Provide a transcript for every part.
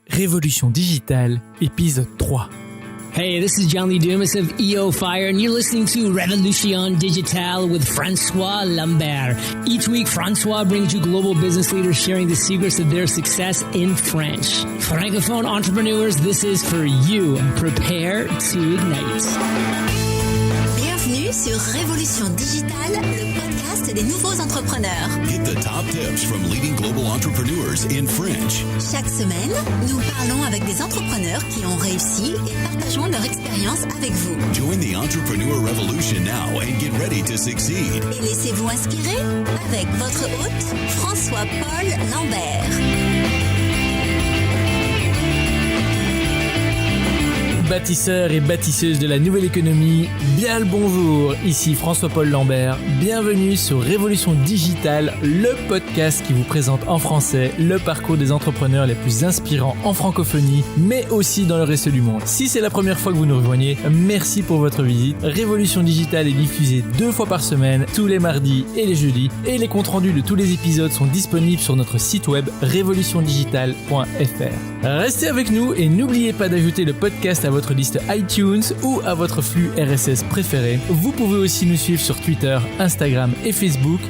Révolution digitale, épisode 3. Hey, this is John Lee Dumas of EO Fire, and you're listening to Révolution Digitale with François Lambert. Each week, François brings you global business leaders sharing the secrets of their success in French. Francophone entrepreneurs, this is for you. Prepare to ignite. Bienvenue sur Révolution Digitale, le podcast des nouveaux entrepreneurs. Get the top tips from leading global entrepreneurs in French. Chaque semaine, nous parlons avec des entrepreneurs qui ont réussi et partageons leur expérience avec vous. Join the entrepreneur revolution now and get ready to succeed. Et laissez-vous inspirer avec votre hôte, François-Paul Lambert. Bâtisseurs et bâtisseuses de la nouvelle économie, bien le bonjour, ici François-Paul Lambert, bienvenue sur Révolution Digitale, le podcast qui vous présente en français le parcours des entrepreneurs les plus inspirants en francophonie, mais aussi dans le reste du monde. Si c'est la première fois que vous nous rejoignez, merci pour votre visite. Révolution Digitale est diffusée 2 fois par semaine, tous les mardis et les jeudis, et les comptes rendus de tous les épisodes sont disponibles sur notre site web révolutiondigitale.fr. Restez avec nous et n'oubliez pas d'ajouter le podcast à votre liste iTunes ou à votre flux RSS préféré. Vous pouvez aussi nous suivre sur Twitter, Instagram et Facebook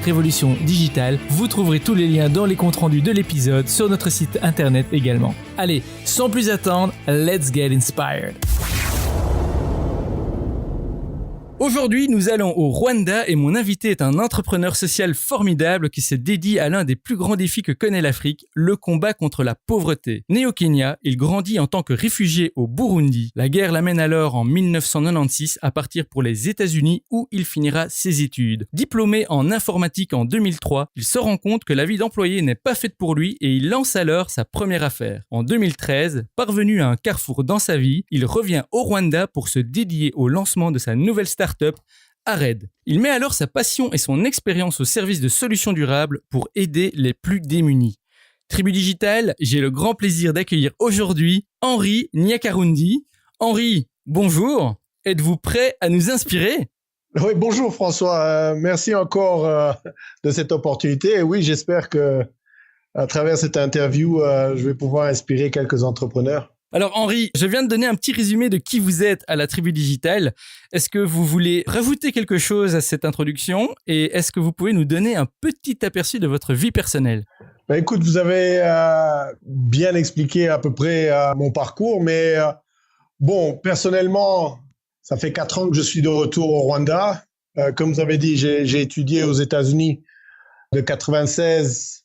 /Révolution Digitale. Vous trouverez tous les liens dans les comptes rendus de l'épisode sur notre site internet également. Allez, sans plus attendre, let's get inspired. Aujourd'hui, nous allons au Rwanda et mon invité est un entrepreneur social formidable qui se dédie à l'un des plus grands défis que connaît l'Afrique, le combat contre la pauvreté. Né au Kenya, il grandit en tant que réfugié au Burundi. La guerre l'amène alors en 1996 à partir pour les États-Unis où il finira ses études. Diplômé en informatique en 2003, il se rend compte que la vie d'employé n'est pas faite pour lui et il lance alors sa première affaire. En 2013, parvenu à un carrefour dans sa vie, il revient au Rwanda pour se dédier au lancement de sa nouvelle start-up Ared. Il met alors sa passion et son expérience au service de solutions durables pour aider les plus démunis. Tribu Digitale, j'ai le grand plaisir d'accueillir aujourd'hui Henri Nyakarundi. Henri, bonjour. Êtes-vous prêt à nous inspirer ? Oui, bonjour François. Merci encore de cette opportunité. Et oui, j'espère que à travers cette interview, je vais pouvoir inspirer quelques entrepreneurs. Alors Henri, je viens de donner un petit résumé de qui vous êtes à la Tribu Digitale. Est-ce que vous voulez rajouter quelque chose à cette introduction et est-ce que vous pouvez nous donner un petit aperçu de votre vie personnelle ? Écoute, vous avez bien expliqué à peu près mon parcours, mais bon, personnellement, ça fait 4 ans que je suis de retour au Rwanda. Comme vous avez dit, j'ai étudié aux États-Unis de 96.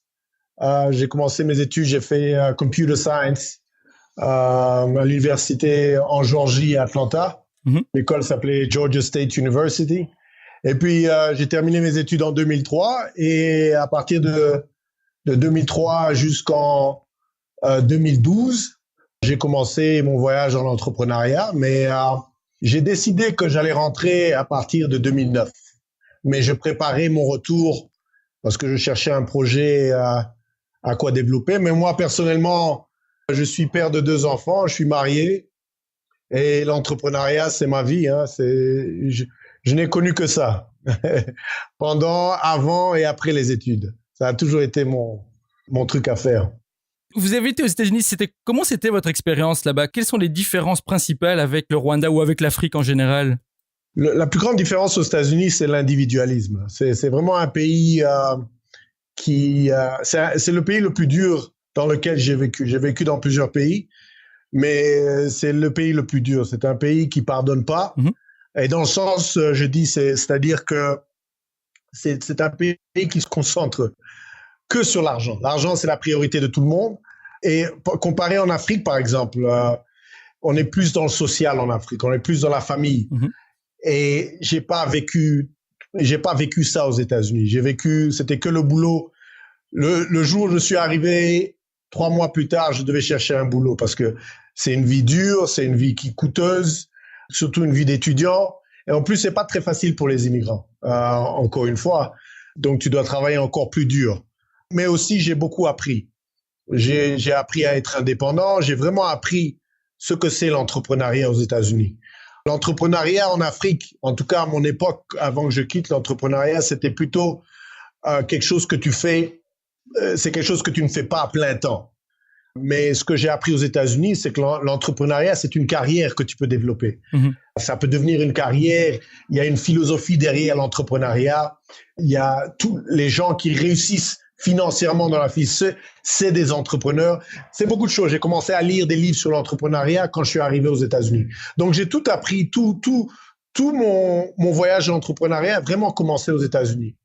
J'ai commencé mes études, j'ai fait Computer Science. À l'université en Géorgie à Atlanta. L'école s'appelait Georgia State University. Et puis, j'ai terminé mes études en 2003 et à partir de 2003 jusqu'en 2012, j'ai commencé mon voyage en entrepreneuriat, mais j'ai décidé que j'allais rentrer à partir de 2009. Mais je préparais mon retour parce que je cherchais un projet à quoi développer. Mais moi, personnellement, je suis père de 2 enfants, je suis marié et l'entrepreneuriat, c'est ma vie. Je n'ai connu que ça pendant, avant et après les études. Ça a toujours été mon truc à faire. Vous avez été aux États-Unis, comment c'était votre expérience là-bas ? Quelles sont les différences principales avec le Rwanda ou avec l'Afrique en général ? La plus grande différence aux États-Unis, c'est l'individualisme. C'est vraiment un pays c'est le pays le plus dur dans lequel j'ai vécu. J'ai vécu dans plusieurs pays, mais c'est le pays le plus dur. C'est un pays qui pardonne pas. Et dans le sens, je dis, c'est-à-dire que c'est un pays qui se concentre que sur l'argent. L'argent, c'est la priorité de tout le monde. Et comparé en Afrique, par exemple, on est plus dans le social en Afrique. On est plus dans la famille. Et j'ai pas vécu ça aux États-Unis. C'était que le boulot. Le jour où je suis arrivé, 3 mois plus tard, je devais chercher un boulot parce que c'est une vie dure, c'est une vie qui est coûteuse, surtout une vie d'étudiant. Et en plus, c'est pas très facile pour les immigrants, encore une fois. Donc, tu dois travailler encore plus dur. Mais aussi, j'ai beaucoup appris. J'ai appris à être indépendant. J'ai vraiment appris ce que c'est l'entrepreneuriat aux États-Unis. L'entrepreneuriat en Afrique, en tout cas à mon époque, avant que je quitte l'entrepreneuriat, c'était plutôt quelque chose que tu fais, c'est quelque chose que tu ne fais pas à plein temps. Mais ce que j'ai appris aux États-Unis, c'est que l'entrepreneuriat, c'est une carrière que tu peux développer. Ça peut devenir une carrière. Il y a une philosophie derrière l'entrepreneuriat. Il y a tous les gens qui réussissent financièrement dans la vie, c'est des entrepreneurs. C'est beaucoup de choses. J'ai commencé à lire des livres sur l'entrepreneuriat quand je suis arrivé aux États-Unis. Donc, j'ai tout appris, tout mon voyage d'entrepreneuriat a vraiment commencé aux États-Unis.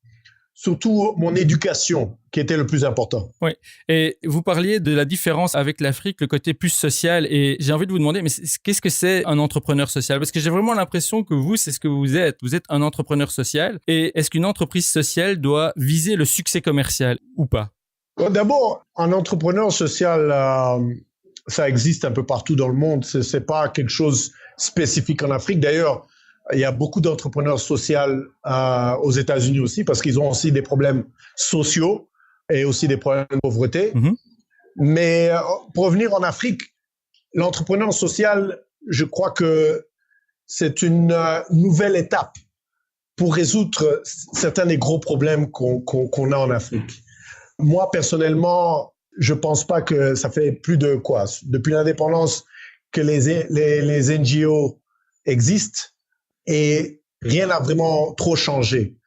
Surtout mon éducation, qui était le plus important. Oui, et vous parliez de la différence avec l'Afrique, le côté plus social, et j'ai envie de vous demander, mais qu'est-ce que c'est un entrepreneur social? Parce que j'ai vraiment l'impression que vous, c'est ce que vous êtes. Vous êtes un entrepreneur social, et est-ce qu'une entreprise sociale doit viser le succès commercial ou pas? D'abord, un entrepreneur social, ça existe un peu partout dans le monde. C'est pas quelque chose spécifique en Afrique. D'ailleurs, il y a beaucoup d'entrepreneurs sociaux aux États-Unis aussi parce qu'ils ont aussi des problèmes sociaux et aussi des problèmes de pauvreté. Mais pour revenir en Afrique, l'entrepreneur social, je crois que c'est une nouvelle étape pour résoudre certains des gros problèmes qu'on a en Afrique. Moi, personnellement, je pense pas que ça fait plus de quoi, depuis l'indépendance, que les NGO existent. Et rien n'a vraiment trop changé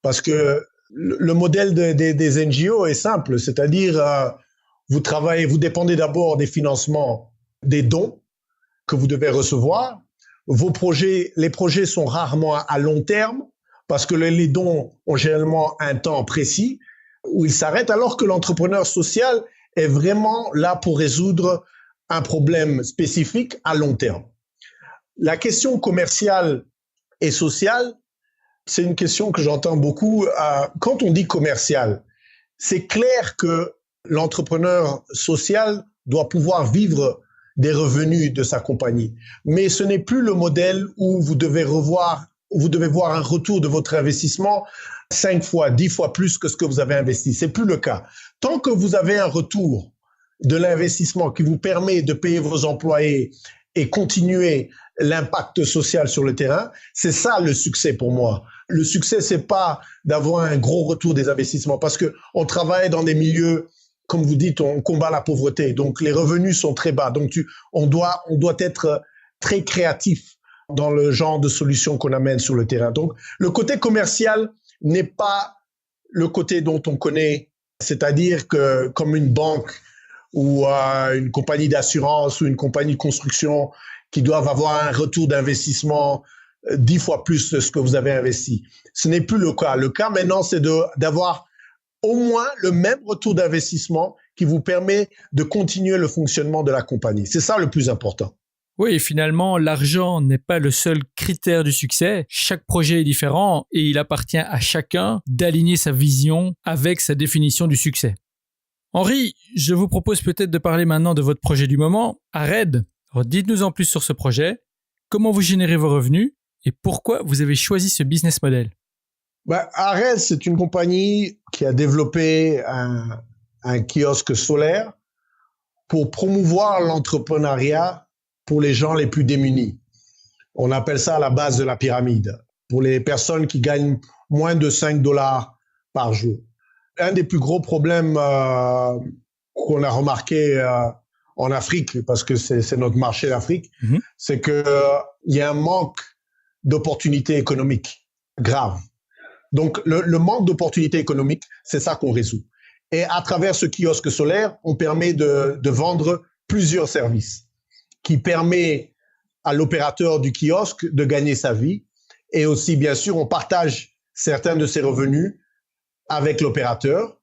parce que le modèle des NGO est simple, c'est-à-dire vous dépendez d'abord des financements, des dons que vous devez recevoir. Les projets sont rarement à long terme parce que les dons ont généralement un temps précis où ils s'arrêtent, alors que l'entrepreneur social est vraiment là pour résoudre un problème spécifique à long terme. La question commerciale et social, c'est une question que j'entends beaucoup. Quand on dit commercial, c'est clair que l'entrepreneur social doit pouvoir vivre des revenus de sa compagnie. Mais ce n'est plus le modèle où vous devez voir un retour de votre investissement 5 fois, 10 fois plus que ce que vous avez investi. C'est plus le cas. Tant que vous avez un retour de l'investissement qui vous permet de payer vos employés et continuer l'impact social sur le terrain, c'est ça le succès pour moi. Le succès, c'est pas d'avoir un gros retour des investissements parce que on travaille dans des milieux, comme vous dites, on combat la pauvreté. Donc, les revenus sont très bas. Donc, on doit être très créatif dans le genre de solutions qu'on amène sur le terrain. Donc, le côté commercial n'est pas le côté dont on connaît, c'est-à-dire que comme une banque ou une compagnie d'assurance ou une compagnie de construction qui doivent avoir un retour d'investissement 10 fois plus de ce que vous avez investi. Ce n'est plus le cas. Le cas maintenant, c'est d'avoir au moins le même retour d'investissement qui vous permet de continuer le fonctionnement de la compagnie. C'est ça le plus important. Oui, finalement, l'argent n'est pas le seul critère du succès. Chaque projet est différent et il appartient à chacun d'aligner sa vision avec sa définition du succès. Henri, je vous propose peut-être de parler maintenant de votre projet du moment, Ared. Alors, dites-nous en plus sur ce projet, comment vous générez vos revenus et pourquoi vous avez choisi ce business model. Ared, c'est une compagnie qui a développé un kiosque solaire pour promouvoir l'entrepreneuriat pour les gens les plus démunis. On appelle ça la base de la pyramide, pour les personnes qui gagnent moins de $5 par jour. Un des plus gros problèmes qu'on a remarqué en Afrique, parce que c'est notre marché d'Afrique, c'est qu'il y a un manque d'opportunités économiques graves. Donc, le manque d'opportunités économiques, c'est ça qu'on résout. Et à travers ce kiosque solaire, on permet de vendre plusieurs services qui permet à l'opérateur du kiosque de gagner sa vie. Et aussi, bien sûr, on partage certains de ses revenus avec l'opérateur.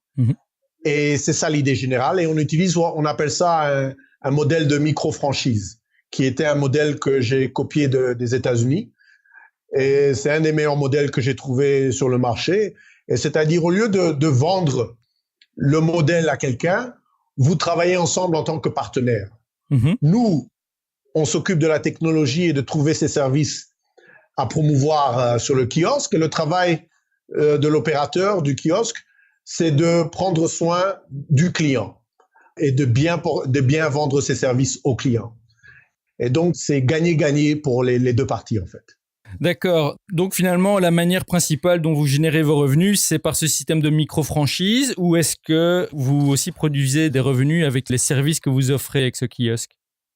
Et c'est ça l'idée générale. Et on appelle ça un modèle de micro-franchise, qui était un modèle que j'ai copié des États-Unis. Et c'est un des meilleurs modèles que j'ai trouvé sur le marché. Et c'est-à-dire, au lieu de vendre le modèle à quelqu'un, vous travaillez ensemble en tant que partenaire. Nous, on s'occupe de la technologie et de trouver ces services à promouvoir sur le kiosque. Et le travail de l'opérateur du kiosque, c'est de prendre soin du client et de bien vendre ses services aux clients. Et donc, c'est gagnant-gagnant pour les deux parties, en fait. D'accord. Donc finalement, la manière principale dont vous générez vos revenus, c'est par ce système de micro-franchise ou est-ce que vous aussi produisez des revenus avec les services que vous offrez avec ce kiosque?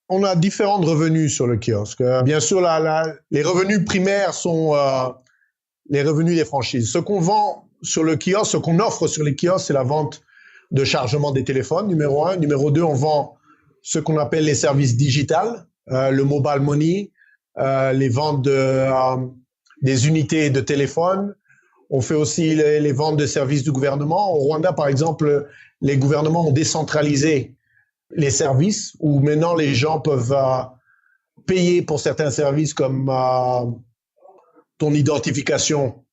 On a différents revenus sur le kiosque. Bien sûr, les revenus primaires sont les revenus des franchises. Ce qu'on vend sur le kiosque, ce qu'on offre sur les kiosques, c'est la vente de chargement des téléphones, numéro 1. Numéro 2, on vend ce qu'on appelle les services digitales, le mobile money, les ventes des unités de téléphone. On fait aussi les ventes de services du gouvernement. Au Rwanda, par exemple, les gouvernements ont décentralisé les services où maintenant les gens peuvent payer pour certains services comme ton identification,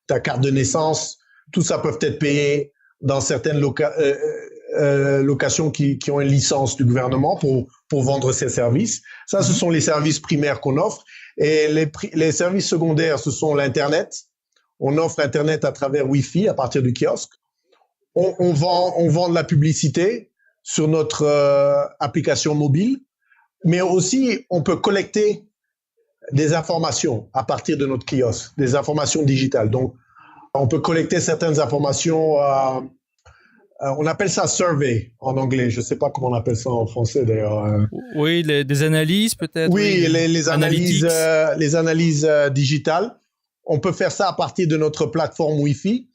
ta carte de naissance. Tout ça peut être payé dans certaines locations qui ont une licence du gouvernement pour vendre ces services. Ça, ce sont les services primaires qu'on offre. Et les services secondaires, ce sont l'Internet. On offre Internet à travers Wi-Fi à partir du kiosque. On vend de la publicité sur notre application mobile, mais aussi on peut collecter des informations à partir de notre kiosque, des informations digitales. Donc, on peut collecter certaines informations, on appelle ça survey en anglais, je ne sais pas comment on appelle ça en français d'ailleurs. Oui, des analyses peut-être. Oui, les analyses digitales. On peut faire ça à partir de notre plateforme Wi-Fi.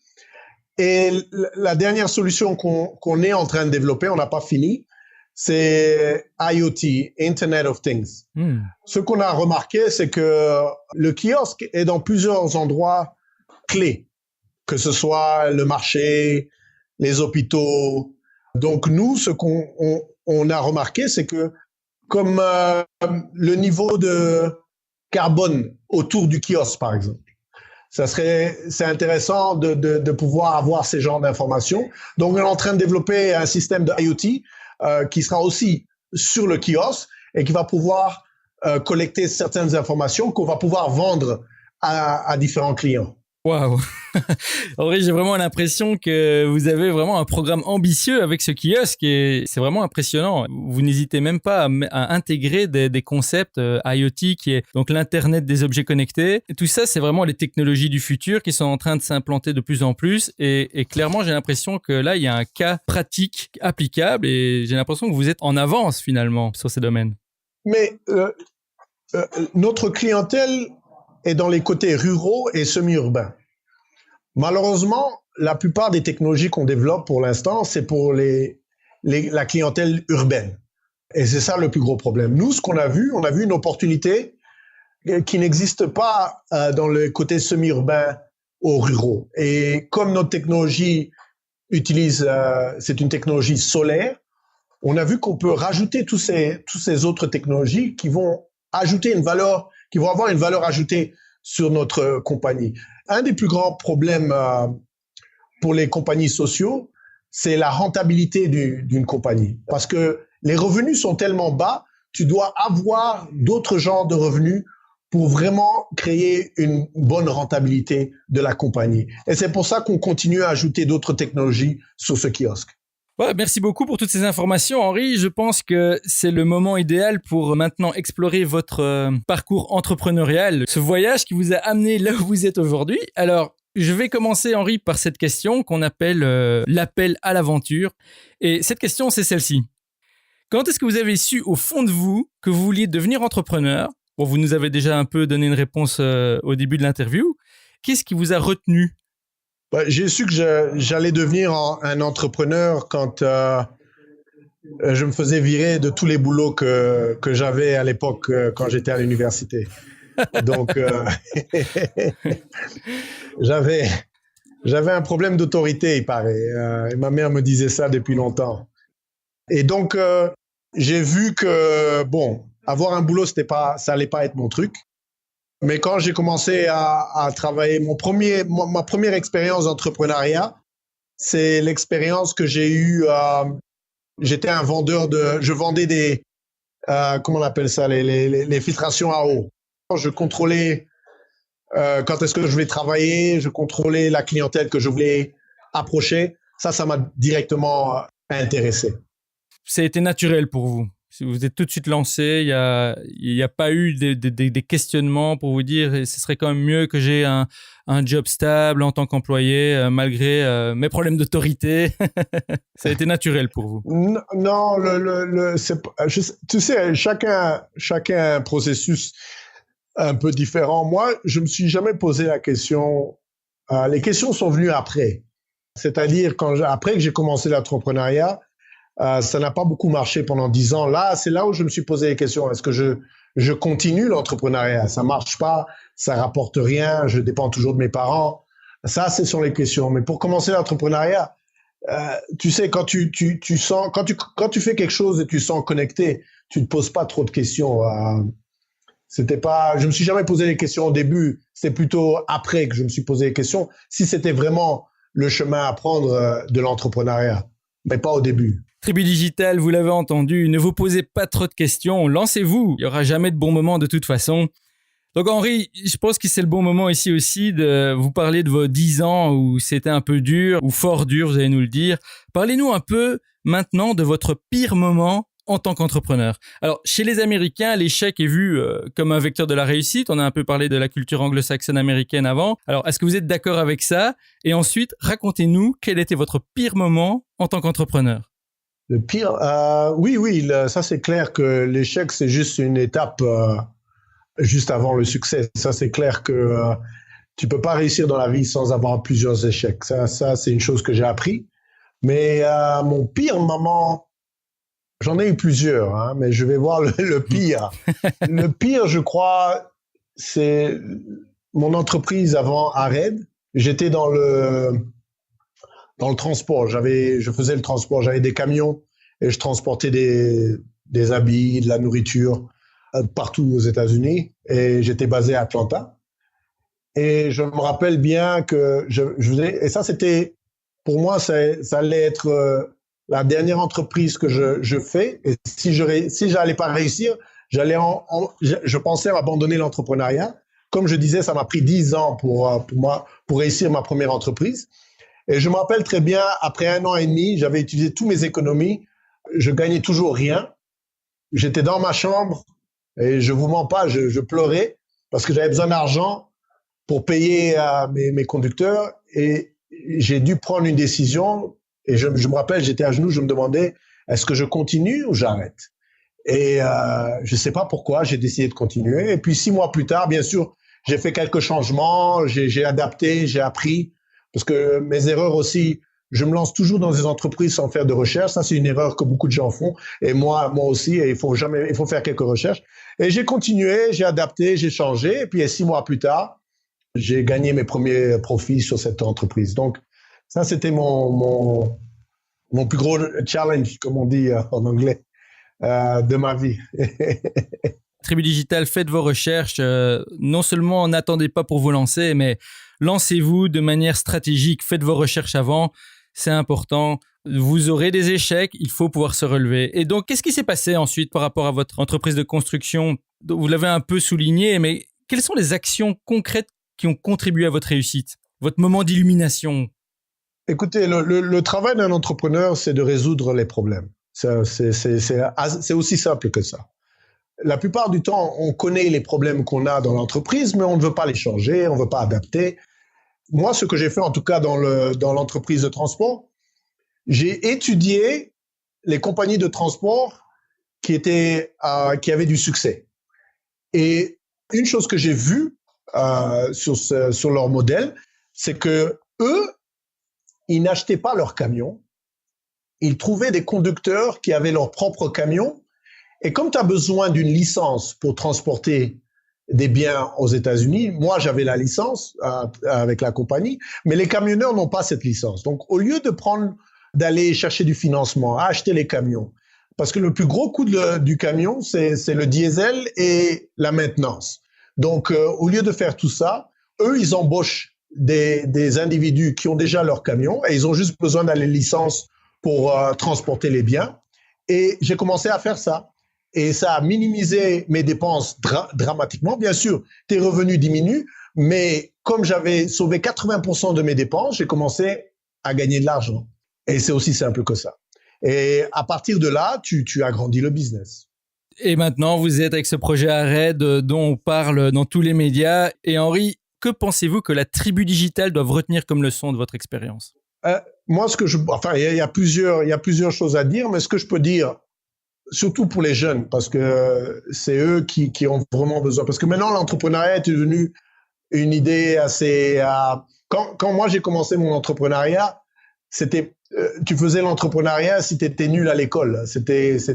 Et la dernière solution qu'on est en train de développer, on n'a pas fini, c'est IoT, Internet of Things. Ce qu'on a remarqué, c'est que le kiosque est dans plusieurs endroits clés, que ce soit le marché, les hôpitaux. Donc nous, ce qu'on a remarqué, c'est que comme le niveau de carbone autour du kiosque, par exemple, c'est intéressant de pouvoir avoir ces genres d'informations. Donc, on est en train de développer un système de IoT qui sera aussi sur le kiosque et qui va pouvoir collecter certaines informations qu'on va pouvoir vendre à différents clients. Waouh! Henri, j'ai vraiment l'impression que vous avez vraiment un programme ambitieux avec ce kiosque et c'est vraiment impressionnant. Vous n'hésitez même pas à intégrer des concepts IoT qui est donc l'Internet des objets connectés. Et tout ça, c'est vraiment les technologies du futur qui sont en train de s'implanter de plus en plus et clairement, j'ai l'impression que là, il y a un cas pratique applicable et j'ai l'impression que vous êtes en avance finalement sur ces domaines. Mais notre clientèle est dans les côtés ruraux et semi-urbains. Malheureusement, la plupart des technologies qu'on développe pour l'instant, c'est pour la clientèle urbaine. Et c'est ça le plus gros problème. Nous, ce qu'on a vu, on a vu une opportunité qui n'existe pas dans le côté semi-urbain aux ruraux. Et comme notre technologie c'est une technologie solaire, on a vu qu'on peut rajouter tous ces autres technologies qui vont ajouter une valeur, qui vont avoir une valeur ajoutée sur notre compagnie. Un des plus grands problèmes pour les compagnies sociaux, c'est la rentabilité d'une compagnie. Parce que les revenus sont tellement bas, tu dois avoir d'autres genres de revenus pour vraiment créer une bonne rentabilité de la compagnie. Et c'est pour ça qu'on continue à ajouter d'autres technologies sur ce kiosque. Ouais, merci beaucoup pour toutes ces informations, Henri. Je pense que c'est le moment idéal pour maintenant explorer votre parcours entrepreneurial, ce voyage qui vous a amené là où vous êtes aujourd'hui. Alors, je vais commencer, Henri, par cette question qu'on appelle l'appel à l'aventure. Et cette question, c'est celle-ci. Quand est-ce que vous avez su au fond de vous que vous vouliez devenir entrepreneur? Bon, vous nous avez déjà un peu donné une réponse au début de l'interview. Qu'est-ce qui vous a retenu? J'ai su que j'allais devenir un entrepreneur quand je me faisais virer de tous les boulots que j'avais à l'époque quand j'étais à l'université. Donc, j'avais un problème d'autorité, il paraît. Et ma mère me disait ça depuis longtemps. Et donc, j'ai vu que, bon, avoir un boulot, ça allait pas être mon truc. Mais quand j'ai commencé à travailler, ma première expérience d'entrepreneuriat, c'est l'expérience que j'ai eue. J'étais un vendeur je vendais des, comment on appelle ça, les filtrations à eau. Je contrôlais quand est-ce que je voulais travailler, je contrôlais la clientèle que je voulais approcher. Ça m'a directement intéressé. Ça a été naturel pour vous. Vous êtes tout de suite lancé, il y a pas eu des questionnements pour vous dire ce serait quand même mieux que j'ai un job stable en tant qu'employé malgré mes problèmes d'autorité. Ça a été naturel pour vous? Non, tu sais, chacun a un processus un peu différent. Moi, je me suis jamais posé la question. Les questions sont venues après. C'est-à-dire après que j'ai commencé l'entrepreneuriat, ça n'a pas beaucoup marché pendant 10 ans. Là, c'est là où je me suis posé les questions. Est-ce que je continue l'entrepreneuriat? Ça marche pas, ça rapporte rien, je dépends toujours de mes parents. Ça, ce sont les questions. Mais pour commencer l'entrepreneuriat, tu sais, quand tu fais quelque chose et tu sens connecté, tu te poses pas trop de questions. Je me suis jamais posé les questions au début. C'est plutôt après que je me suis posé les questions. Si c'était vraiment le chemin à prendre de l'entrepreneuriat, mais pas au début. Tribu Digital, vous l'avez entendu, ne vous posez pas trop de questions, lancez-vous. Il n'y aura jamais de bon moment de toute façon. Donc Henri, je pense que c'est le bon moment ici aussi de vous parler de vos 10 ans où c'était un peu dur, ou fort dur, vous allez nous le dire. Parlez-nous un peu maintenant de votre pire moment en tant qu'entrepreneur. Alors, chez les Américains, l'échec est vu comme un vecteur de la réussite. On a un peu parlé de la culture anglo-saxonne américaine avant. Alors, est-ce que vous êtes d'accord avec ça? Et ensuite, racontez-nous quel était votre pire moment en tant qu'entrepreneur. Le pire, oui, ça c'est clair que l'échec c'est juste une étape juste avant le succès. Ça c'est clair que tu peux pas réussir dans la vie sans avoir plusieurs échecs. Ça c'est une chose que j'ai appris. Mais mon pire moment, j'en ai eu plusieurs, hein, mais je vais voir le pire. Le pire, je crois, c'est mon entreprise avant Ared. J'étais dans le transport. Je faisais le transport. J'avais des camions et je transportais des habits, de la nourriture partout aux États-Unis. Et j'étais basé à Atlanta. Et je me rappelle bien que je faisais, et ça c'était, pour moi, ça allait être la dernière entreprise que je fais. Et si j'allais pas réussir, je pensais abandonner l'entrepreneuriat. Comme je disais, ça m'a pris 10 ans pour réussir ma première entreprise. Et je me rappelle très bien, après 1 an et demi, j'avais utilisé tous mes économies. Je gagnais toujours rien. J'étais dans ma chambre et je vous mens pas, je pleurais parce que j'avais besoin d'argent pour payer mes conducteurs et j'ai dû prendre une décision. Et je me rappelle, j'étais à genoux, je me demandais, est-ce que je continue ou j'arrête? Et je sais pas pourquoi, j'ai décidé de continuer. Et puis 6 mois plus tard, bien sûr, j'ai fait quelques changements, j'ai adapté, j'ai appris. Parce que mes erreurs aussi, je me lance toujours dans des entreprises sans faire de recherche. Ça, c'est une erreur que beaucoup de gens font. Et moi aussi, et il faut faire quelques recherches. Et j'ai continué, j'ai adapté, j'ai changé. Et puis 6 mois plus tard, j'ai gagné mes premiers profits sur cette entreprise. Donc, ça, c'était mon plus gros challenge, comme on dit en anglais, de ma vie. Tribu Digital, faites vos recherches. Non seulement n'attendez pas pour vous lancer, mais lancez-vous de manière stratégique. Faites vos recherches avant. C'est important. Vous aurez des échecs. Il faut pouvoir se relever. Et donc, qu'est-ce qui s'est passé ensuite par rapport à votre entreprise de construction? Vous l'avez un peu souligné, mais quelles sont les actions concrètes qui ont contribué à votre réussite? Votre moment d'illumination? Écoutez, le travail d'un entrepreneur, c'est de résoudre les problèmes. C'est aussi simple que ça. La plupart du temps, on connaît les problèmes qu'on a dans l'entreprise, mais on ne veut pas les changer, on ne veut pas adapter. Moi, ce que j'ai fait, en tout cas dans l'entreprise de transport, j'ai étudié les compagnies de transport qui avaient du succès. Et une chose que j'ai vue sur leur modèle, c'est que eux, ils n'achetaient pas leurs camions. Ils trouvaient des conducteurs qui avaient leur propre camion. Et comme tu as besoin d'une licence pour transporter des biens aux États-Unis, moi, j'avais la licence avec la compagnie, mais les camionneurs n'ont pas cette licence. Donc, au lieu d'aller chercher du financement, acheter les camions, parce que le plus gros coût du camion, c'est le diesel et la maintenance. Donc, au lieu de faire tout ça, eux, ils embauchent des individus qui ont déjà leur camion et ils ont juste besoin d'aller licence pour transporter les biens. Et j'ai commencé à faire ça. Et ça a minimisé mes dépenses dramatiquement. Bien sûr, tes revenus diminuent, mais comme j'avais sauvé 80% de mes dépenses, j'ai commencé à gagner de l'argent. Et c'est aussi simple que ça. Et à partir de là, tu agrandis le business. Et maintenant, vous êtes avec ce projet ARED dont on parle dans tous les médias. Et Henri, que pensez-vous que la tribu digitale doive retenir comme leçon de votre expérience? Moi, il y a plusieurs choses à dire, mais ce que je peux dire, surtout pour les jeunes, parce que c'est eux qui ont vraiment besoin. Parce que maintenant, l'entrepreneuriat est devenu une idée assez... Quand moi, j'ai commencé mon entrepreneuriat, tu faisais l'entrepreneuriat si tu étais nul à l'école. C'était ça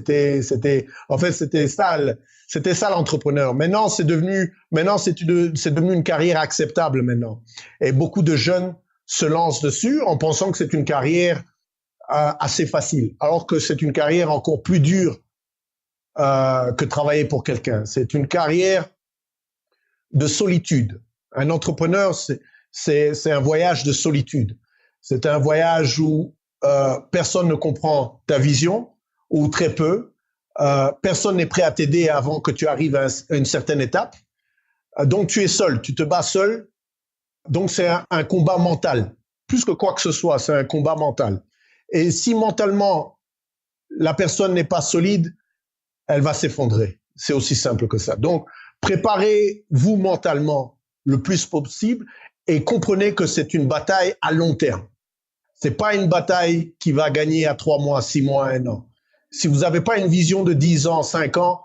l'entrepreneur. Maintenant, c'est devenu une carrière acceptable maintenant. Et beaucoup de jeunes se lancent dessus en pensant que c'est une carrière assez facile, alors que c'est une carrière encore plus dure que travailler pour quelqu'un. C'est une carrière de solitude. Un entrepreneur, c'est un voyage de solitude. C'est un voyage où personne ne comprend ta vision, ou très peu. Personne n'est prêt à t'aider avant que tu arrives à une certaine étape. Donc, tu es seul, tu te bats seul. Donc, c'est un combat mental. Plus que quoi que ce soit, c'est un combat mental. Et si mentalement, la personne n'est pas solide, elle va s'effondrer. C'est aussi simple que ça. Donc, préparez-vous mentalement le plus possible et comprenez que c'est une bataille à long terme. C'est pas une bataille qui va gagner à 3 mois, 6 mois, 1 an. Si vous n'avez pas une vision de 10 ans, 5 ans,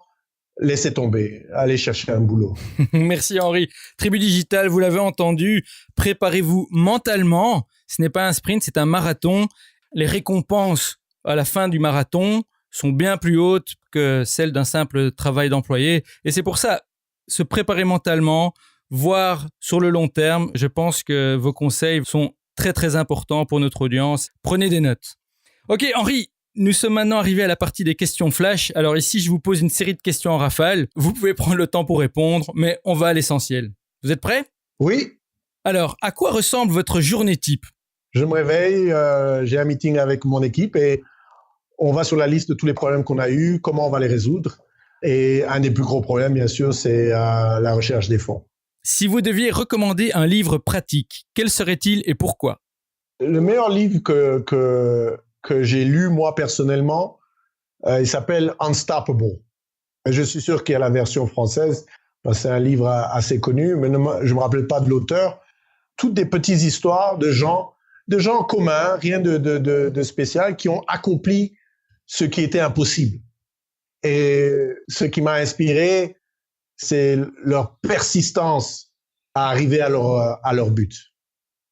laissez tomber. Allez chercher un boulot. Merci Henri. Tribu Digital, vous l'avez entendu, préparez-vous mentalement. Ce n'est pas un sprint, c'est un marathon. Les récompenses à la fin du marathon sont bien plus hautes que celles d'un simple travail d'employé. Et c'est pour ça, se préparer mentalement, voir sur le long terme, je pense que vos conseils sont très très importants pour notre audience. Prenez des notes. Ok Henri, nous sommes maintenant arrivés à la partie des questions flash. Alors ici, je vous pose une série de questions en rafale. Vous pouvez prendre le temps pour répondre, mais on va à l'essentiel. Vous êtes prêts? Oui. Alors, à quoi ressemble votre journée type? Je me réveille, j'ai un meeting avec mon équipe et on va sur la liste de tous les problèmes qu'on a eus, comment on va les résoudre. Et un des plus gros problèmes, bien sûr, c'est la recherche des fonds. Si vous deviez recommander un livre pratique, quel serait-il et pourquoi? Le meilleur livre que j'ai lu, moi, personnellement, il s'appelle Unstoppable. Et je suis sûr qu'il y a la version française. C'est un livre assez connu, mais je ne me rappelle pas de l'auteur. Toutes des petites histoires de gens communs, rien de spécial, qui ont accompli ce qui était impossible. Et ce qui m'a inspiré, c'est leur persistance à arriver à leur but.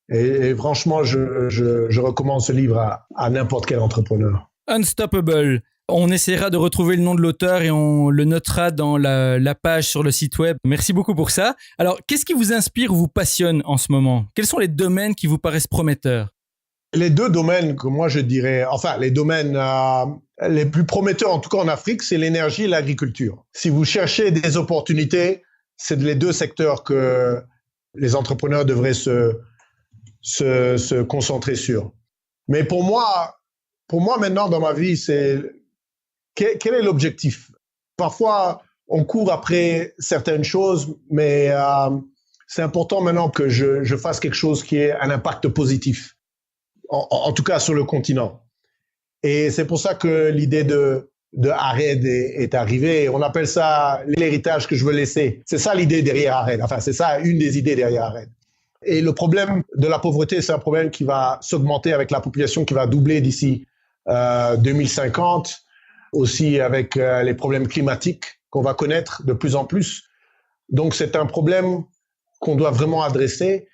Et franchement, je recommande ce livre à n'importe quel entrepreneur. Unstoppable. On essaiera de retrouver le nom de l'auteur et on le notera dans la page sur le site web. Merci beaucoup pour ça. Alors, qu'est-ce qui vous inspire ou vous passionne en ce moment? Quels sont les domaines qui vous paraissent prometteurs? Les 2 domaines que moi je dirais, enfin les domaines les plus prometteurs en tout cas en Afrique, c'est l'énergie et l'agriculture. Si vous cherchez des opportunités, c'est les 2 secteurs que les entrepreneurs devraient se concentrer sur. Mais pour moi maintenant dans ma vie, c'est quel est l'objectif? Parfois, on court après certaines choses, mais c'est important maintenant que je fasse quelque chose qui ait un impact positif. En tout cas sur le continent. Et c'est pour ça que l'idée de ARED est arrivée. On appelle ça l'héritage que je veux laisser. C'est ça l'idée derrière ARED. Enfin, c'est ça une des idées derrière ARED. Et le problème de la pauvreté, c'est un problème qui va s'augmenter avec la population qui va doubler d'ici 2050. Aussi avec les problèmes climatiques qu'on va connaître de plus en plus. Donc, c'est un problème qu'on doit vraiment adresser.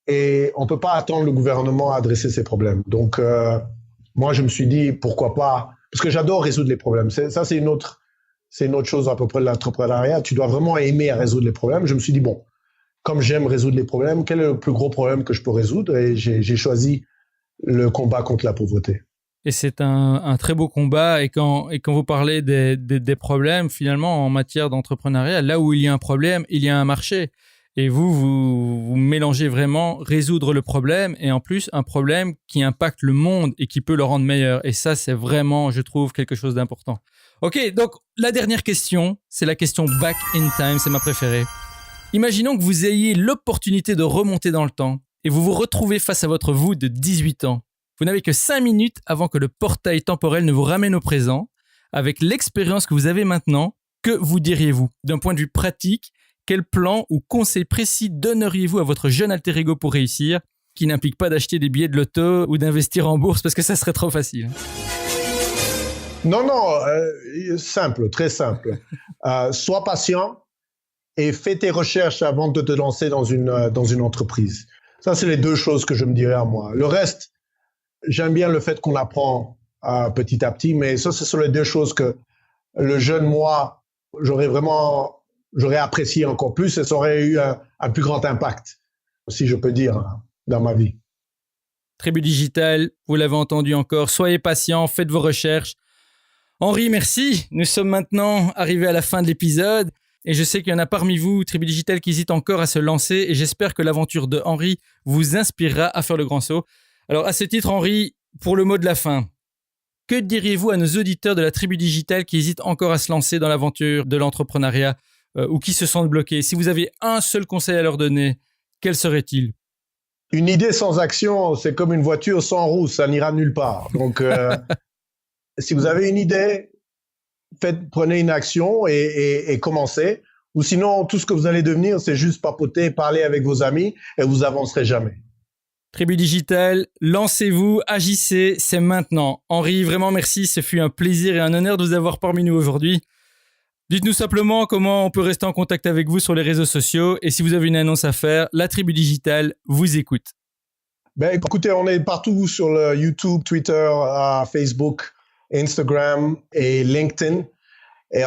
Et on ne peut pas attendre le gouvernement à adresser ces problèmes. Donc, moi, je me suis dit, pourquoi pas? Parce que j'adore résoudre les problèmes. Ça, c'est une autre chose à peu près de l'entrepreneuriat. Tu dois vraiment aimer à résoudre les problèmes. Je me suis dit, bon, comme j'aime résoudre les problèmes, quel est le plus gros problème que je peux résoudre? Et j'ai choisi le combat contre la pauvreté. Et c'est un très beau combat. Et quand vous parlez des problèmes, finalement, en matière d'entrepreneuriat, là où il y a un problème, il y a un marché. Et vous mélangez vraiment résoudre le problème et en plus un problème qui impacte le monde et qui peut le rendre meilleur. Et ça, c'est vraiment, je trouve, quelque chose d'important. Ok, donc la dernière question, c'est la question back in time, c'est ma préférée. Imaginons que vous ayez l'opportunité de remonter dans le temps et vous vous retrouvez face à votre vous de 18 ans. Vous n'avez que 5 minutes avant que le portail temporel ne vous ramène au présent. Avec l'expérience que vous avez maintenant, que vous diriez-vous? D'un point de vue pratique, quel plan ou conseil précis donneriez-vous à votre jeune alter ego pour réussir, qui n'implique pas d'acheter des billets de loto ou d'investir en bourse parce que ça serait trop facile? Non, simple, très simple. Sois patient et fais tes recherches avant de te lancer dans une entreprise. Ça, c'est les 2 choses que je me dirais à moi. Le reste, j'aime bien le fait qu'on apprend petit à petit, mais ça, ce sont les 2 choses que le jeune moi, j'aurais apprécié encore plus et ça aurait eu un plus grand impact, si je peux dire, dans ma vie. Tribu Digital, vous l'avez entendu encore, soyez patient, faites vos recherches. Henri, merci. Nous sommes maintenant arrivés à la fin de l'épisode et je sais qu'il y en a parmi vous, Tribu Digital, qui hésitent encore à se lancer et j'espère que l'aventure de Henri vous inspirera à faire le grand saut. Alors, à ce titre, Henri, pour le mot de la fin, que diriez-vous à nos auditeurs de la Tribu Digital qui hésitent encore à se lancer dans l'aventure de l'entrepreneuriat ou qui se sentent bloqués? Si vous aviez un seul conseil à leur donner, quel serait-il? Une idée sans action, c'est comme une voiture sans roue, ça n'ira nulle part. Donc, si vous avez une idée, prenez une action et commencez. Ou sinon, tout ce que vous allez devenir, c'est juste papoter, parler avec vos amis et vous avancerez jamais. Tribu Digital, lancez-vous, agissez, c'est maintenant. Henri, vraiment merci, ce fut un plaisir et un honneur de vous avoir parmi nous aujourd'hui. Dites-nous simplement comment on peut rester en contact avec vous sur les réseaux sociaux et si vous avez une annonce à faire, la Tribu Digital vous écoute. Écoutez, on est partout sur le YouTube, Twitter, Facebook, Instagram et LinkedIn et,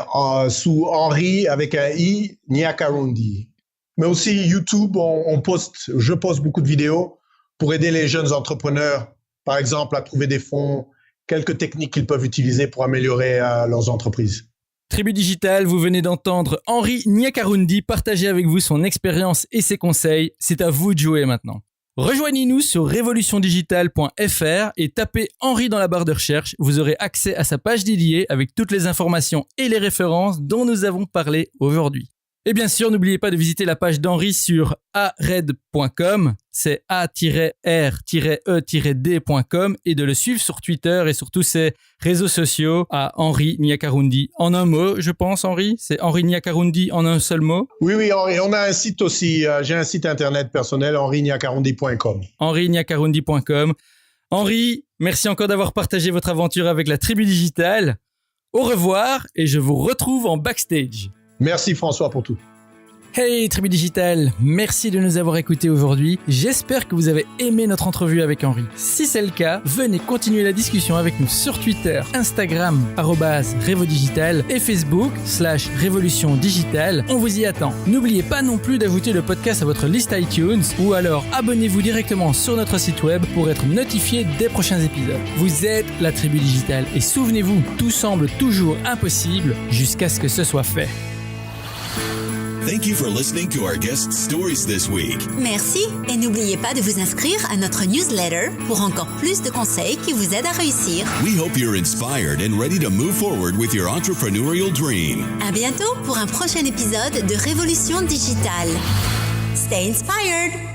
sous Henri avec un I, Nyakarundi. Mais aussi YouTube, je poste beaucoup de vidéos pour aider les jeunes entrepreneurs, par exemple, à trouver des fonds, quelques techniques qu'ils peuvent utiliser pour améliorer leurs entreprises. Tribu Digital, vous venez d'entendre Henri Nyakarundi partager avec vous son expérience et ses conseils. C'est à vous de jouer maintenant. Rejoignez-nous sur revolutiondigital.fr et tapez Henri dans la barre de recherche. Vous aurez accès à sa page dédiée avec toutes les informations et les références dont nous avons parlé aujourd'hui. Et bien sûr, n'oubliez pas de visiter la page d'Henri sur ared.com, c'est a-r-e-d.com et de le suivre sur Twitter et sur tous ses réseaux sociaux à Henri Nyakarundi. En un mot, je pense, Henri? C'est Henri Nyakarundi en un seul mot? Oui, Henri, on a un site aussi. J'ai un site internet personnel, henrinyakarundi.com. henrinyakarundi.com. Henri, merci encore d'avoir partagé votre aventure avec la Tribu Digital. Au revoir et je vous retrouve en backstage. Merci François pour tout. Hey Tribu Digital, merci de nous avoir écoutés aujourd'hui. J'espère que vous avez aimé notre entrevue avec Henri. Si c'est le cas, venez continuer la discussion avec nous sur Twitter, Instagram, @RevoDigital et Facebook, /Révolution Digitale. On vous y attend. N'oubliez pas non plus d'ajouter le podcast à votre liste iTunes ou alors abonnez-vous directement sur notre site web pour être notifié des prochains épisodes. Vous êtes la Tribu Digital et souvenez-vous, tout semble toujours impossible jusqu'à ce que ce soit fait. Thank you for listening to our guest stories this week. Merci et n'oubliez pas de vous inscrire à notre newsletter pour encore plus de conseils qui vous aident à réussir. We hope you're inspired and ready to move forward with your entrepreneurial dream. À bientôt pour un prochain épisode de Révolution Digitale. Stay inspired!